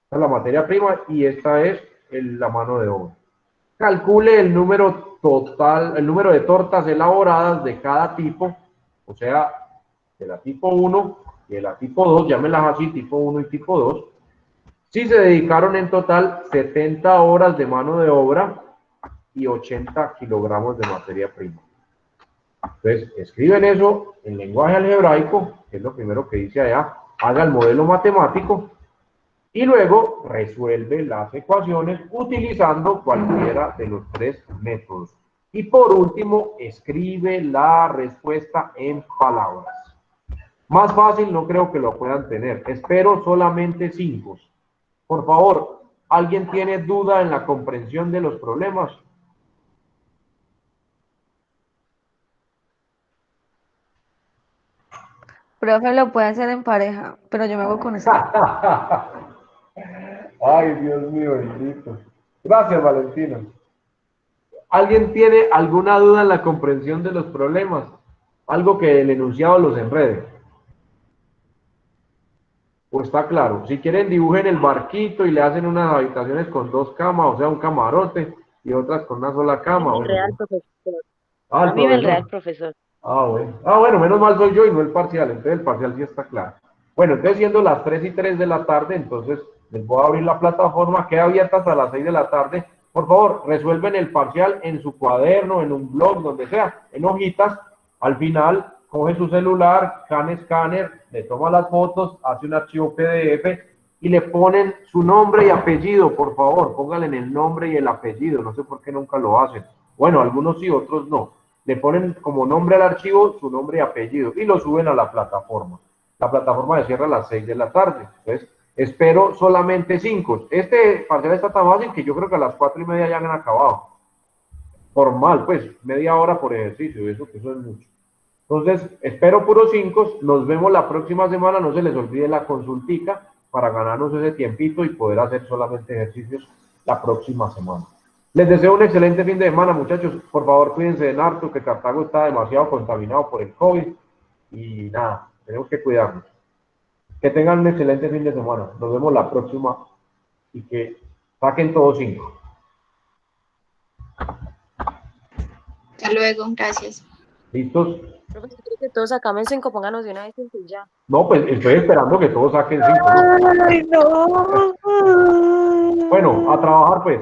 Esta es la materia prima y esta es la mano de obra. Calcule el número total, el número de tortas elaboradas de cada tipo, o sea, de la tipo 1 y de la tipo 2, llámenlas así, tipo 1 y tipo 2. Si se dedicaron en total 70 horas de mano de obra y 80 kilogramos de materia prima. Entonces, escriben eso en lenguaje algebraico, que es lo primero que dice allá, haga el modelo matemático y luego resuelve las ecuaciones utilizando cualquiera de los 3 métodos. Y por último, escribe la respuesta en palabras. Más fácil no creo que lo puedan tener. Espero solamente 5. Por favor, ¿alguien tiene duda en la comprensión de los problemas? Profe, lo puede hacer en pareja, pero yo me hago con usted. Ay, Dios mío, bendito. Gracias, Valentina. ¿Alguien tiene alguna duda en la comprensión de los problemas? Algo que el enunciado los enrede. ¿O está claro? Si quieren, dibujen el barquito y le hacen unas habitaciones con 2 camas, o sea, un camarote, y otras con una sola cama. El real profesor. Ah, A mí me el real profesor. Bueno, menos mal soy yo y no el parcial, entonces el parcial sí está claro. Bueno, entonces siendo las 3:03 de la tarde, entonces les voy a abrir la plataforma, queda abierta hasta las 6 de la tarde. Por favor, resuelven el parcial en su cuaderno, en un blog, donde sea, en hojitas. Al final, coge su celular, escáner, le toma las fotos, hace un archivo PDF y le ponen su nombre y apellido, por favor, pónganle en el nombre y el apellido, no sé por qué nunca lo hacen. Bueno, algunos sí, otros no. Le ponen como nombre al archivo su nombre y apellido y lo suben a la plataforma. La plataforma se cierra a las 6 de la tarde. Entonces, espero solamente 5. Este parcial está tan fácil que yo creo que a las 4:30 ya han acabado. Formal, pues, media hora por ejercicio, eso es mucho. Entonces, espero puros 5. Nos vemos la próxima semana. No se les olvide la consultica para ganarnos ese tiempito y poder hacer solamente ejercicios la próxima semana. Les deseo un excelente fin de semana, muchachos. Por favor, cuídense en harto, que Cartago está demasiado contaminado por el COVID. Y nada, tenemos que cuidarnos. Que tengan un excelente fin de semana. Nos vemos la próxima y que saquen todos 5. Hasta luego, gracias. ¿Listos? Profesor, quiero que todos sacamos 5, pónganos de una vez 5 y ya. No, pues estoy esperando que todos saquen 5. Ay, no. Bueno, a trabajar pues.